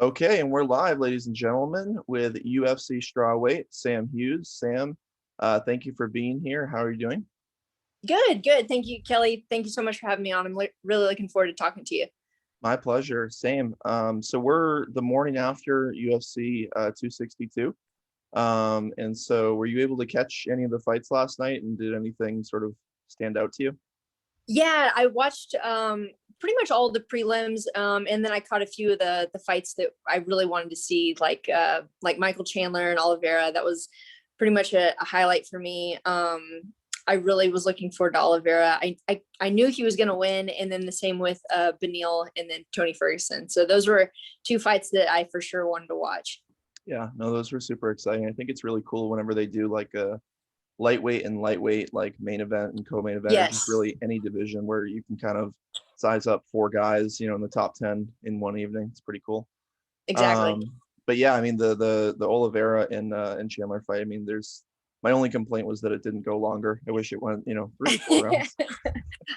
Okay, and we're live, ladies and gentlemen, with UFC Strawweight Sam Hughes. Sam, thank you for being here. How are you doing? Good. Thank you, Kelly. Thank you so much for having me on. I'm really looking forward to talking to you. My pleasure. Same. So we're the morning after UFC 262. And so were you able to catch any of the fights last night, and did anything sort of stand out to you? Yeah, I watched pretty much all the prelims, and then I caught a few of the fights that I really wanted to see, like Michael Chandler and Oliveira. That was pretty much a highlight for me. I really was looking forward to Oliveira. I knew he was going to win, and then the same with Beneil and then Tony Ferguson. So those were two fights that I for sure wanted to watch. Yeah, no, those were super exciting. I think it's really cool whenever they do like a lightweight, like main event and co-main event, or just Yes, really any division where you can kind of size up four guys, in the top 10 in one evening. It's pretty cool. exactly. Um, but yeah, I mean the Oliveira and Chandler fight. I mean, there's my only complaint was that it didn't go longer. I wish it went, 3 or 4 rounds.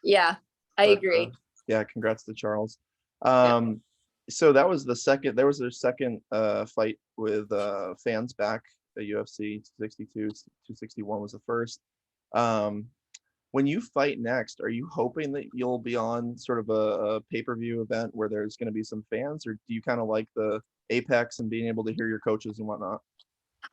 Yeah, I But agree. yeah, congrats to Charles. Yep. So that was the second. There was their second fight with fans back at UFC 262. 261 was the first. Um, when you fight next, are you hoping that you'll be on sort of a pay-per-view event where there's going to be some fans, or do you kind of like the apex and being able to hear your coaches and whatnot?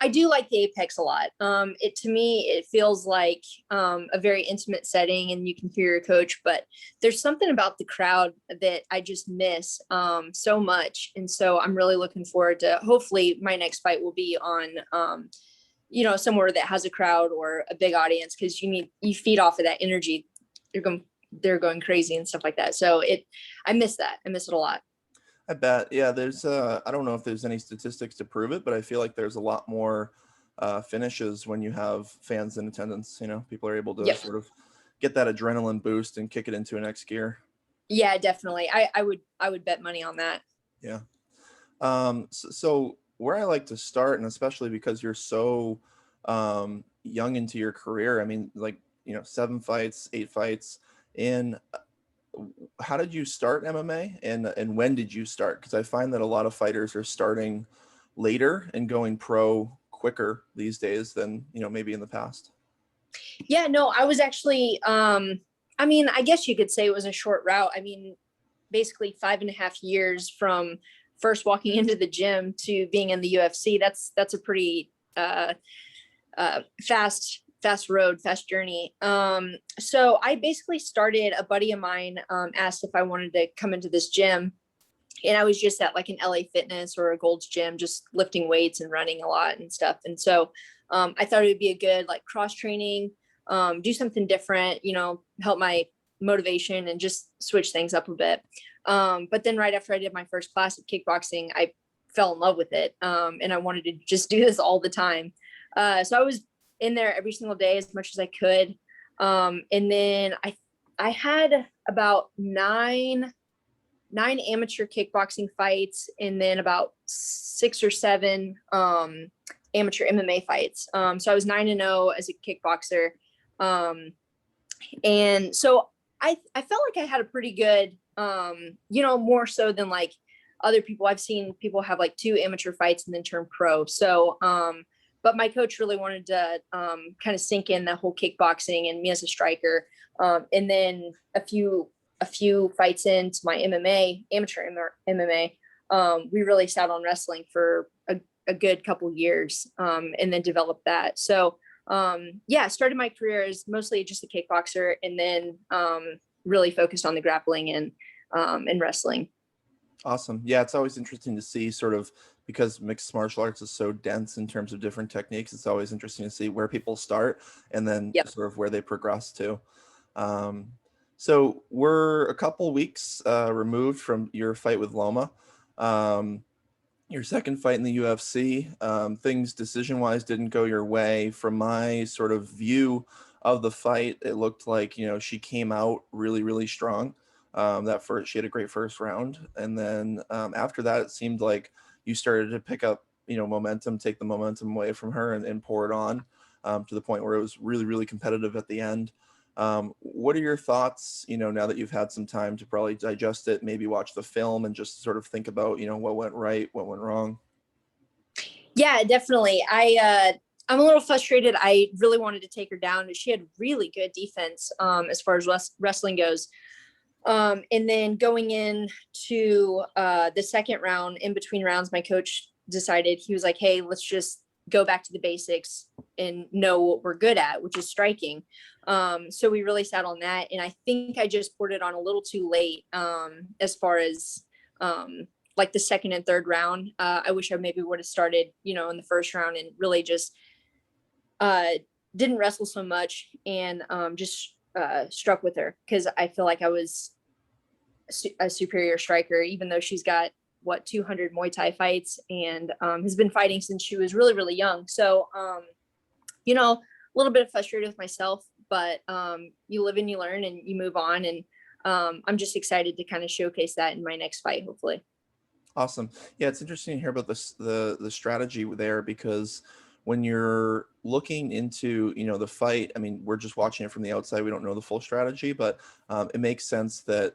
I do like the Apex a lot. It to me, it feels like a very intimate setting, and you can hear your coach. But there's something about the crowd that I just miss so much, and so I'm really looking forward to. Hopefully, my next fight will be on, somewhere that has a crowd or a big audience, because you feed off of that energy. They're going crazy and stuff like that. So I miss that. I miss it a lot. I bet. Yeah, there's I don't know if there's any statistics to prove it, but I feel like there's a lot more finishes when you have fans in attendance. People are able to Yep. sort of get that adrenaline boost and kick it into a next gear. Yeah, definitely. I would bet money on that. Yeah. So where I like to start, and especially because you're so young into your career, I mean, like, 7 fights, 8 fights in. How did you start MMA, and when did you start? Because I find that a lot of fighters are starting later and going pro quicker these days than maybe in the past. Yeah, no, I was actually I mean, I guess you could say it was a short route. I mean, basically 5.5 years from first walking into the gym to being in the UFC. That's a pretty fast road, fast journey. So I basically started, a buddy of mine asked if I wanted to come into this gym, and I was just at like an LA Fitness or a Gold's Gym, just lifting weights and running a lot and stuff. And so I thought it would be a good like cross training, do something different, help my motivation and just switch things up a bit. But then right after I did my first class of kickboxing, I fell in love with it, and I wanted to just do this all the time. So I was in there every single day as much as I could, and then I had about nine amateur kickboxing fights, and then about 6 or 7 amateur MMA fights. So I was 9-0 as a kickboxer. Um, and so I felt like I had a pretty good, more so than like other people. I've seen people have like 2 amateur fights and then turn pro. So, but my coach really wanted to kind of sink in the whole kickboxing and me as a striker. And then a few fights into my amateur MMA, we really sat on wrestling for a good couple years, and then developed that. So yeah, I started my career as mostly just a kickboxer, and then really focused on the grappling and wrestling. Awesome. Yeah, it's always interesting to see sort of, because mixed martial arts is so dense in terms of different techniques. It's always interesting to see where people start and then Yep. sort of where they progress to. Um, so we're a couple weeks removed from your fight with Loma. Um, your second fight in the UFC. Things decision-wise didn't go your way. From my sort of view of the fight, it looked like she came out really, really strong. She had a great first round, and then after that, it seemed like you started to pick up momentum, take the momentum away from her, and pour it on, to the point where it was really, really competitive at the end. What are your thoughts, now that you've had some time to probably digest it, maybe watch the film and just sort of think about, what went right, what went wrong? Yeah, definitely. I'm a little frustrated. I really wanted to take her down. She had really good defense as far as wrestling goes. And then going in to the second round, in between rounds, my coach decided, he was like, hey, let's just go back to the basics and know what we're good at, which is striking. So we really sat on that. And I think I just poured it on a little too late as far as like the second and third round. I wish I maybe would have started, in the first round and really just didn't wrestle so much and just struck with her, because I feel like I was a superior striker, even though she's got 200 Muay Thai fights and has been fighting since she was really, really young. So, a little bit frustrated with myself, but you live and you learn and you move on. And I'm just excited to kind of showcase that in my next fight, hopefully. Awesome. Yeah, it's interesting to hear about this, the strategy there, because when you're looking into, the fight, I mean, we're just watching it from the outside. We don't know the full strategy, but it makes sense that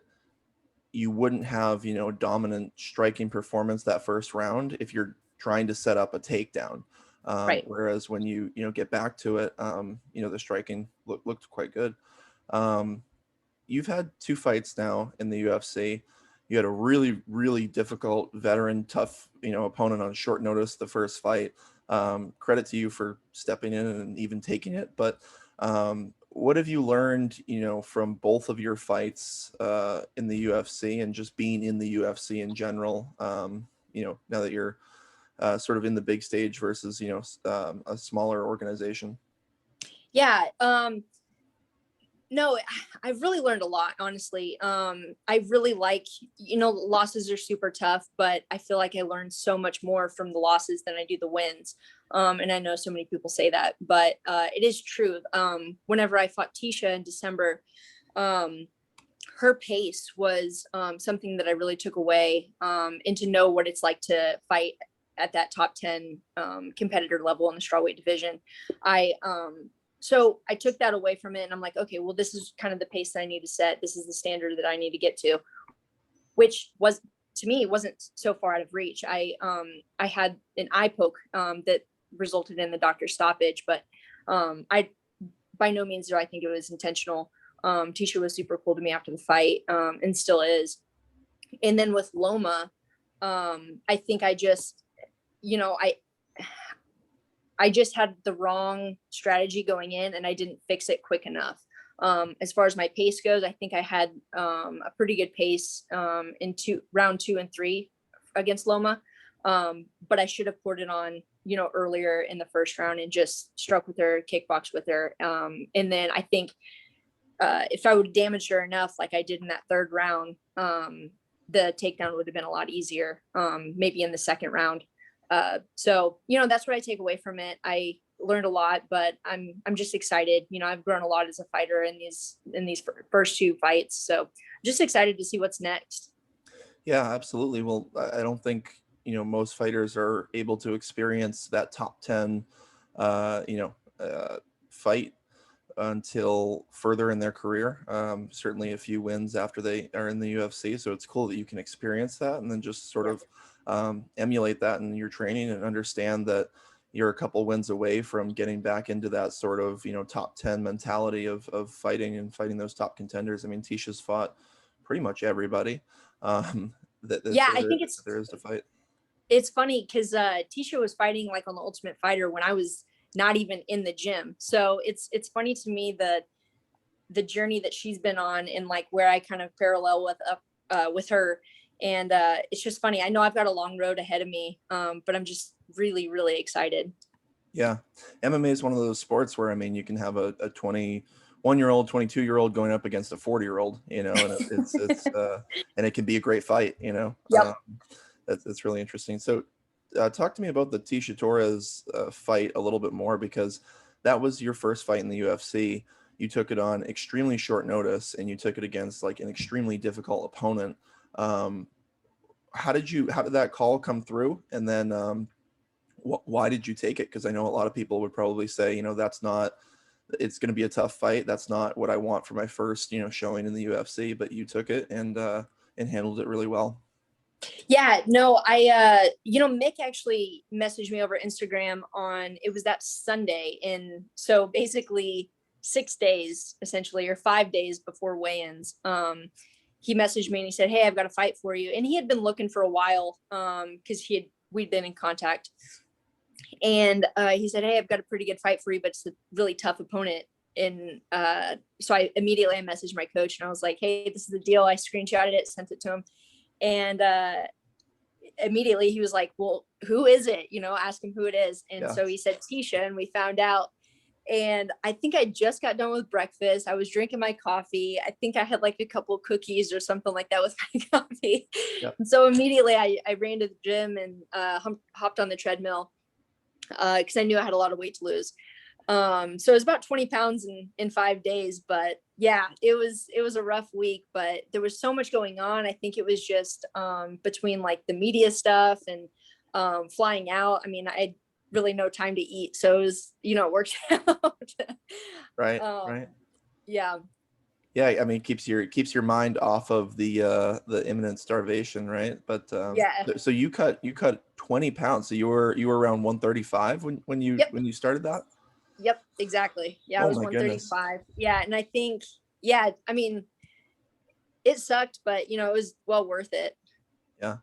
you wouldn't have, a dominant striking performance that first round if you're trying to set up a takedown. Right. Whereas when you get back to it, the striking looked quite good. You've had 2 fights now in the UFC. You had a really, really difficult veteran, tough, opponent on short notice the first fight. Credit to you for stepping in and even taking it. But what have you learned, from both of your fights in the UFC and just being in the UFC in general? Now that you're sort of in the big stage versus, a smaller organization. Yeah. No, I've really learned a lot, honestly. I really like, losses are super tough, but I feel like I learned so much more from the losses than I do the wins. And I know so many people say that, but it is true. Whenever I fought Tecia in December, her pace was something that I really took away, and to know what it's like to fight at that top 10 competitor level in the strawweight division. So I took that away from it and I'm like, okay, well, this is kind of the pace that I need to set. This is the standard that I need to get to, which was, to me, wasn't so far out of reach. I had an eye poke that resulted in the doctor's stoppage, but I by no means do I think it was intentional. Tecia was super cool to me after the fight, and still is. And then with Loma, I think I just, I just had the wrong strategy going in and I didn't fix it quick enough. As far as my pace goes, I think I had a pretty good pace in round 2 and 3 against Loma. But I should have poured it on, earlier in the first round and just struck with her, kickbox with her. And then I think if I would have damaged her enough, like I did in that third round, the takedown would have been a lot easier, maybe in the second round. So, that's what I take away from it. I learned a lot, but I'm just excited. I've grown a lot as a fighter in these first 2 fights. So just excited to see what's next. Yeah, absolutely. Well, I don't think, most fighters are able to experience that top 10, fight until further in their career. Certainly a few wins after they are in the UFC. So it's cool that you can experience that and then just sort of emulate that in your training and understand that you're a couple wins away from getting back into that sort of, top 10 mentality of fighting and fighting those top contenders. I mean, Tecia's fought pretty much everybody that Yeah, I think there is to fight. it's funny because Tecia was fighting like on the Ultimate Fighter when I was not even in the gym. So it's funny to me that the journey that she's been on and like where I kind of parallel with her. And it's just funny. I know I've got a long road ahead of me, but I'm just really, really excited. Yeah. MMA is one of those sports where, I mean, you can have a 21-year-old, 22-year-old going up against a 40-year-old, and it's and it can be a great fight, Yep. That's really interesting. So talk to me about the Tecia Torres fight a little bit more, because that was your first fight in the UFC. You took it on extremely short notice and you took it against like an extremely difficult opponent. How did that call come through? And then why did you take it? Because I know a lot of people would probably say, that's not it's going to be a tough fight. That's not what I want for my first, showing in the UFC, but you took it and handled it really well. Yeah, no, Mick actually messaged me over Instagram it was that Sunday. And so basically 6 days, essentially, or 5 days before weigh-ins, he messaged me and he said, "Hey, I've got a fight for you." And he had been looking for a while, because we'd been in contact. And he said, "Hey, I've got a pretty good fight for you, but it's a really tough opponent." And so I messaged my coach and I was like, "Hey, this is the deal." I screenshotted it, sent it to him. And immediately he was like, "Well, who is it?" Ask him who it is. And so he said Tecia, and we found out. And I think I just got done with breakfast. I was drinking my coffee. I think I had like a couple of cookies or something like that with my coffee. Yep. And so immediately I ran to the gym and hopped on the treadmill because I knew I had a lot of weight to lose. So it was about 20 pounds in 5 days, but yeah, it was a rough week, but there was so much going on. I think it was just between like the media stuff and flying out. I mean, I had really no time to eat. So it was, it worked out. Right. Right. Yeah. Yeah. I mean, keeps your mind off of the imminent starvation. Right. But yeah. So you cut 20 pounds. So you were around 135 when you started that? Yep, exactly. Yeah, I was 135. Goodness. Yeah. And I think, I mean, it sucked, but it was well worth it. Yeah.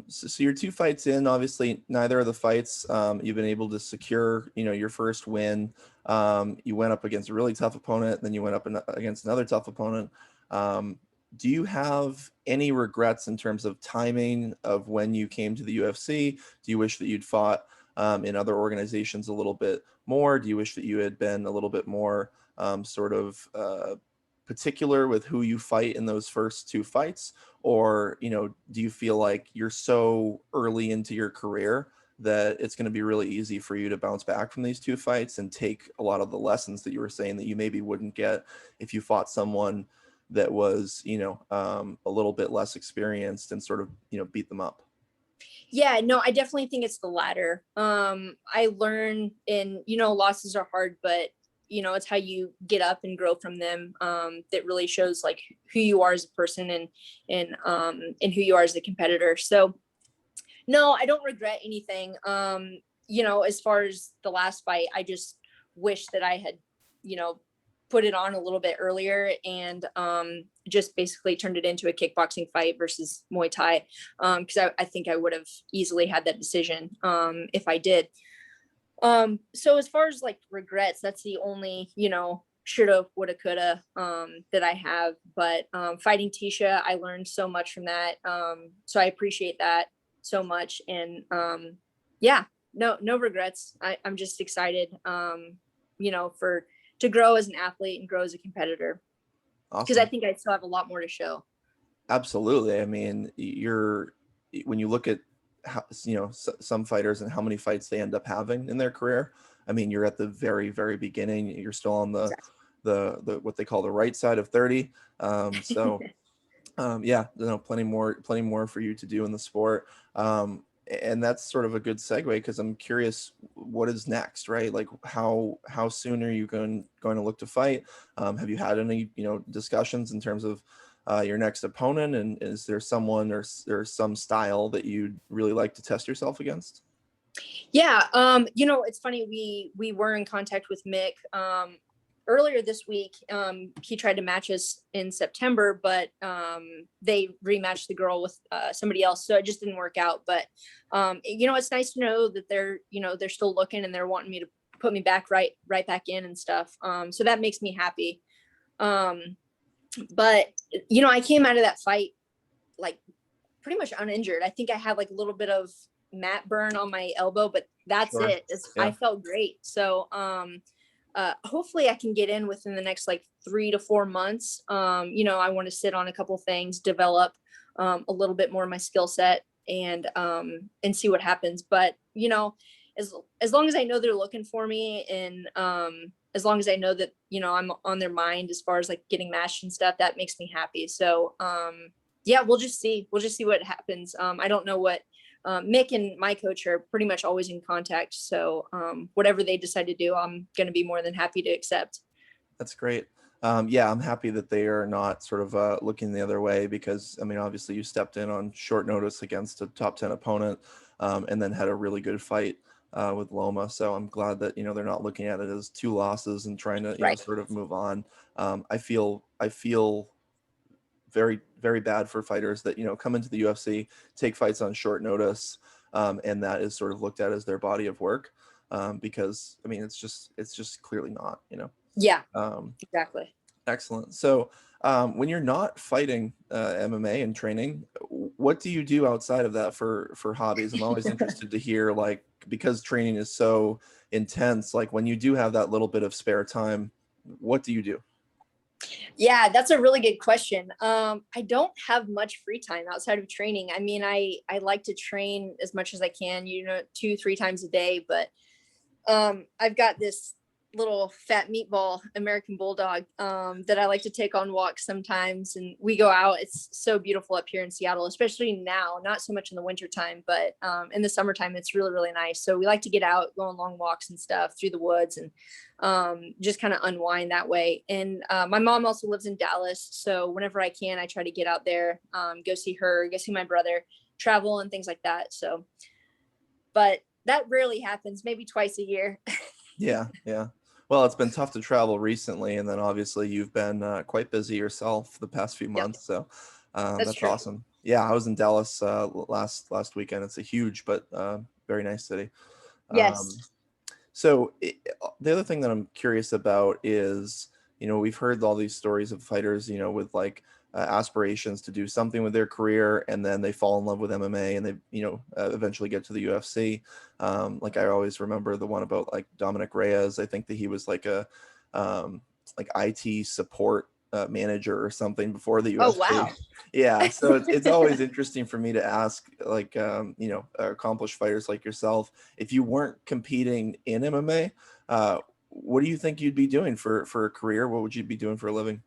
So you're 2 fights in, obviously neither of the fights, you've been able to secure, your first win. You went up against a really tough opponent, then you went up against another tough opponent. Do you have any regrets in terms of timing of when you came to the UFC? Do you wish that you'd fought in other organizations a little bit more? Do you wish that you had been a little bit more particular with who you fight in those first 2 fights? Or, do you feel like you're so early into your career that it's going to be really easy for you to bounce back from these 2 fights and take a lot of the lessons that you were saying that you maybe wouldn't get if you fought someone that was, a little bit less experienced and sort of, beat them up? Yeah, no, I definitely think it's the latter. I learn losses are hard, but it's how you get up and grow from them. That really shows like who you are as a person and who you are as a competitor. So no, I don't regret anything. As far as the last fight, I just wish that I had, put it on a little bit earlier and just basically turned it into a kickboxing fight versus Muay Thai. Because I think I would have easily had that decision if I did. So as far as like regrets, that's the only, shoulda, woulda, coulda that I have. But fighting Tecia, I learned so much from that. So I appreciate that so much. And no regrets. I'm just excited, to grow as an athlete and grow as a competitor. Awesome. Because I think I still have a lot more to show. Absolutely. I mean, when you look at how, some fighters and how many fights they end up having in their career, I mean, you're at the very, very beginning. You're still on the what they call the right side of 30. Plenty more for you to do in the sport. And that's sort of a good segue because I'm curious what is next, right? Like how soon are you going to look to fight? Have you had any, discussions in terms of your next opponent, and is there someone or some style that you'd really like to test yourself against? Yeah. It's funny. We were in contact with Mick earlier this week. He tried to match us in September, but they rematched the girl with somebody else. So it just didn't work out. But, it's nice to know that they're still looking and they're wanting me to put me back right back in and stuff. So that makes me happy. But, I came out of that fight like pretty much uninjured. I think I had like a little bit of mat burn on my elbow, but that's sure. It. Yeah. I felt great. So, hopefully I can get in within the next like 3 to 4 months. I want to sit on a couple things, develop a little bit more of my skill set and see what happens. But, as long as I know they're looking for me and as long as I know that, I'm on their mind as far as like getting matched and stuff, that makes me happy. So, we'll just see what happens. I don't know what Mick and my coach are pretty much always in contact. So whatever they decide to do, I'm going to be more than happy to accept. That's great. Yeah, I'm happy that they are not sort of looking the other way, because, I mean, obviously you stepped in on short notice against a top 10 opponent, and then had a really good fight with Loma. So I'm glad that, they're not looking at it as 2 losses and trying to, Right. sort of move on. I feel very, very bad for fighters that, come into the UFC, take fights on short notice, and that is sort of looked at as their body of work, because, I mean, it's just clearly not, Yeah, Um, exactly. Excellent. So, when you're not fighting MMA and training, what do you do outside of that for hobbies? I'm always interested to hear, like, because training is so intense, like when you do have that little bit of spare time, what do you do? Yeah, that's a really good question. I don't have much free time outside of training. I mean, I like to train as much as I can, 2-3 times a day, but I've got this little fat meatball American bulldog that I like to take on walks sometimes, and we go out. It's so beautiful up here in Seattle, especially now, not so much in the winter time, but in the summertime it's really, really nice. So we like to get out, go on long walks and stuff through the woods, and just kind of unwind that way. And my mom also lives in Dallas, so whenever I can, I try to get out there, go see her, go see my brother, travel and things like that. So, but that rarely happens, maybe twice a year. Yeah, yeah. Well, it's been tough to travel recently, and then obviously you've been quite busy yourself the past few Yep, months. So that's that's true. awesome. Yeah, I was in Dallas last weekend. It's a huge but very nice city. Yes. Um, So the other thing that I'm curious about is, we've heard all these stories of fighters, with like aspirations to do something with their career, and then they fall in love with MMA, and they, eventually get to the UFC. Like, I always remember the one about like Dominic Reyes. I think that he was um, like IT support manager or something before the Oh, UFC. wow. Yeah, so it's always interesting for me to ask, like, accomplished fighters like yourself, if you weren't competing in MMA, what do you think you'd be doing for a career? What would you be doing for a living?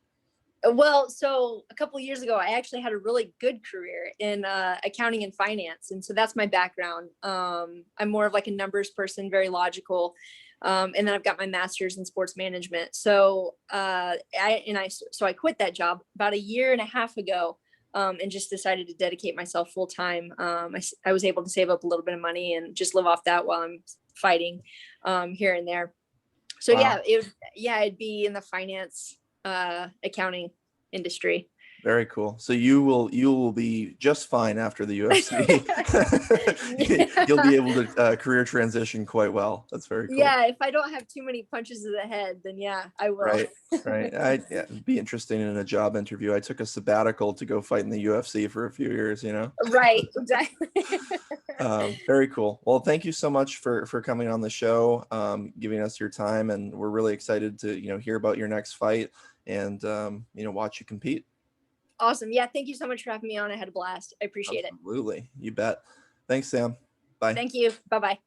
Well, so a couple of years ago, I actually had a really good career in accounting and finance, and so that's my background. I'm more of like a numbers person, very logical, and then I've got my master's in sports management. So I quit that job about a year and a half ago, and just decided to dedicate myself full time. I was able to save up a little bit of money and just live off that while I'm fighting here and there. So Wow. it'd be in the finance accounting industry. Very cool. So you will be just fine after the UFC. You'll be able to career transition quite well. That's very cool. Yeah, if I don't have too many punches to the head, then yeah, I will. Right. Right. Yeah, it'd be interesting in a job interview. I took a sabbatical to go fight in the UFC for a few years, Right, exactly. Very cool. Well, thank you so much for coming on the show, giving us your time, and we're really excited to hear about your next fight, and watch you compete. Awesome. Yeah, thank you so much for having me on. I had a blast. I appreciate it. Absolutely, you bet. Thanks, Sam. Bye. Thank you. Bye-bye.